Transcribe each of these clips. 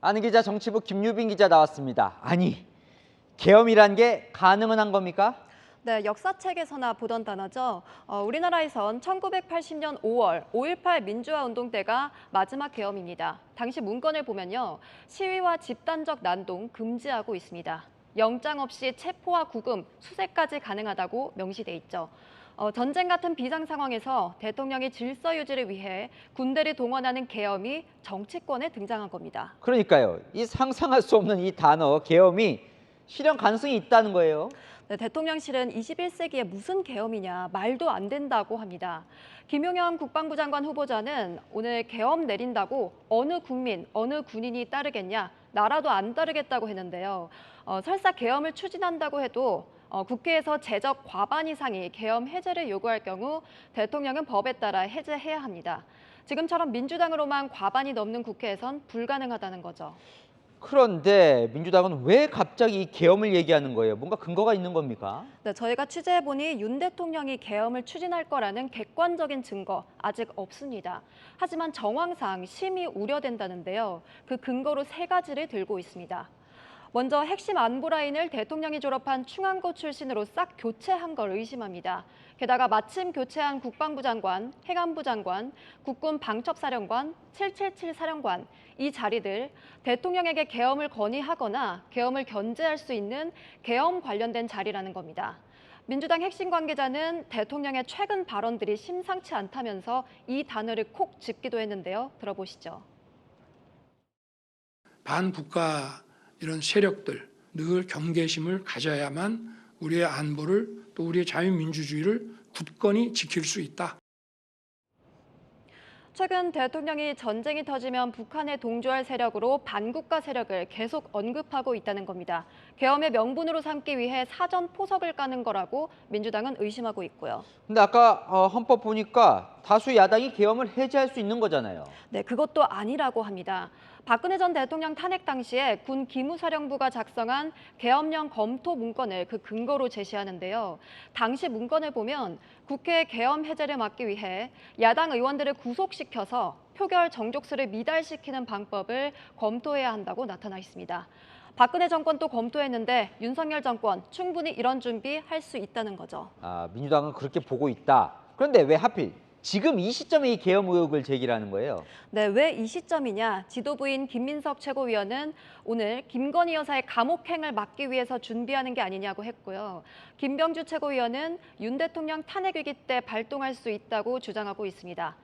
아는 기자 정치부 김유빈 기자 나왔습니다. 아니, 계엄이란 게 가능은 한 겁니까? 네, 역사책에서나 보던 단어죠. 우리나라에선 1980년 5월 5.18 민주화 운동 때가 마지막 계엄입니다. 당시 문건을 보면요. 시위와 집단적 난동 금지하고 있습니다. 영장 없이 체포와 구금, 수색까지 가능하다고 명시돼 있죠. 전쟁 같은 비상 상황에서 대통령이 질서 유지를 위해 군대를 동원하는 계엄이 정치권에 등장한 겁니다. 그러니까요. 이 상상할 수 없는 이 단어 계엄이 실현 가능성이 있다는 거예요. 네, 대통령실은 21세기에 무슨 계엄이냐 말도 안 된다고 합니다. 김용현 국방부 장관 후보자는 오늘 계엄 내린다고 어느 국민, 어느 군인이 따르겠냐, 나라도 안 따르겠다고 했는데요. 설사 계엄을 추진한다고 해도 국회에서 제적 과반 이상이 계엄 해제를 요구할 경우 대통령은 법에 따라 해제해야 합니다. 지금처럼 민주당으로만 과반이 넘는 국회에선 불가능하다는 거죠. 그런데 민주당은 왜 갑자기 이 계엄을 얘기하는 거예요? 뭔가 근거가 있는 겁니까? 네, 저희가 취재해보니 윤 대통령이 계엄을 추진할 거라는 객관적인 증거 아직 없습니다. 하지만 정황상 심히 우려된다는데요. 그 근거로 세 가지를 들고 있습니다. 먼저 핵심 안보 라인을 대통령이 졸업한 충안고 출신으로 싹 교체한 걸 의심합니다. 게다가 마침 교체한 국방부 장관, 행안부 장관, 국군 방첩사령관, 777 사령관 이 자리들 대통령에게 계엄을 건의하거나 계엄을 견제할 수 있는 계엄 관련된 자리라는 겁니다. 민주당 핵심 관계자는 대통령의 최근 발언들이 심상치 않다면서 이 단어를 콕 짚기도 했는데요. 들어보시죠. 반국가 이런 세력들 늘 경계심을 가져야만 우리의 안보를 또 우리의 자유민주주의를 굳건히 지킬 수 있다. 최근 대통령이 전쟁이 터지면 북한에 동조할 세력으로 반국가 세력을 계속 언급하고 있다는 겁니다. 계엄의 명분으로 삼기 위해 사전 포석을 까는 거라고 민주당은 의심하고 있고요. 근데 아까 헌법 보니까 다수 야당이 계엄을 해제할 수 있는 거잖아요. 네, 그것도 아니라고 합니다. 박근혜 전 대통령 탄핵 당시에 군 기무사령부가 작성한 계엄령 검토 문건을 그 근거로 제시하는데요. 당시 문건을 보면 국회 계엄 해제를 막기 위해 야당 의원들을 구속시켜서 표결 정족수를 미달시키는 방법을 검토해야 한다고 나타나 있습니다. 박근혜 정권도 검토했는데 윤석열 정권 충분히 이런 준비할 수 있다는 거죠. 민주당은 그렇게 보고 있다. 그런데 왜 하필 지금 이 시점에 이 계엄 의혹을 제기하는 거예요? 네, 왜 이 시점이냐? 지도부인 김민석 최고위원은 오늘 김건희 여사의 감옥행을 막기 위해서 준비하는 게 아니냐고 했고요. 김병주 최고위원은 윤 대통령 탄핵 위기 때 발동할 수 있다고 주장하고 있습니다.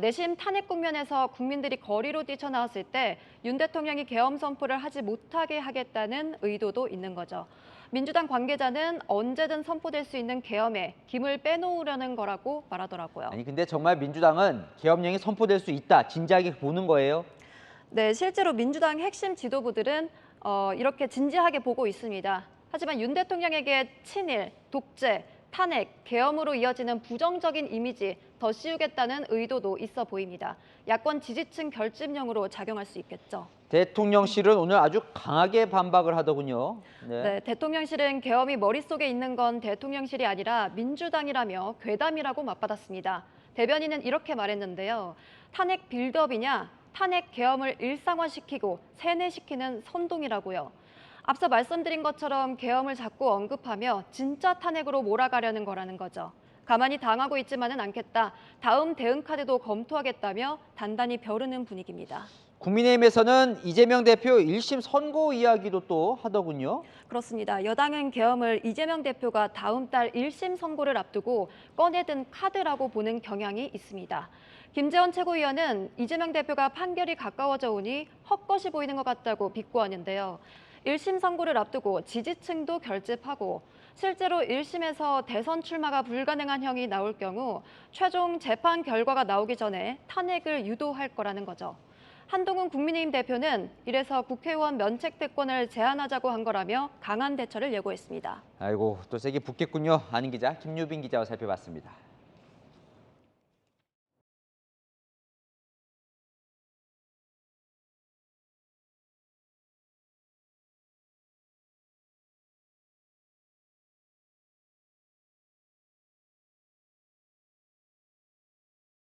내심 탄핵 국면에서 국민들이 거리로 뛰쳐나왔을 때 윤 대통령이 계엄 선포를 하지 못하게 하겠다는 의도도 있는 거죠. 민주당 관계자는 언제든 선포될 수 있는 계엄에 김을 빼놓으려는 거라고 말하더라고요. 아니 근데 정말 민주당은 계엄령이 선포될 수 있다, 진지하게 보는 거예요? 네, 실제로 민주당 핵심 지도부들은 이렇게 진지하게 보고 있습니다. 하지만 윤 대통령에게 친일, 독재, 탄핵, 계엄으로 이어지는 부정적인 이미지 더 씌우겠다는 의도도 있어 보입니다. 야권 지지층 결집령으로 작용할 수 있겠죠. 대통령실은 오늘 아주 강하게 반박을 하더군요. 네, 대통령실은 계엄이 머릿속에 있는 건 대통령실이 아니라 민주당이라며 괴담이라고 맞받았습니다. 대변인은 이렇게 말했는데요. 탄핵 빌드업이냐? 탄핵 계엄을 일상화시키고 세뇌시키는 선동이라고요. 앞서 말씀드린 것처럼 계엄을 자꾸 언급하며 진짜 탄핵으로 몰아가려는 거라는 거죠. 가만히 당하고 있지만은 않겠다. 다음 대응 카드도 검토하겠다며 단단히 벼르는 분위기입니다. 국민의힘에서는 이재명 대표 1심 선고 이야기도 또 하더군요. 그렇습니다. 여당은 계엄을 이재명 대표가 다음 달 1심 선고를 앞두고 꺼내든 카드라고 보는 경향이 있습니다. 김재원 최고위원은 이재명 대표가 판결이 가까워져 오니 헛것이 보이는 것 같다고 비꼬았는데요. 1심 선고를 앞두고 지지층도 결집하고 실제로 1심에서 대선 출마가 불가능한 형이 나올 경우 최종 재판 결과가 나오기 전에 탄핵을 유도할 거라는 거죠. 한동훈 국민의힘 대표는 이래서 국회의원 면책특권을 제한하자고 한 거라며 강한 대처를 예고했습니다. 아이고 또 세게 붙겠군요. 아는 기자 김유빈 기자와 살펴봤습니다.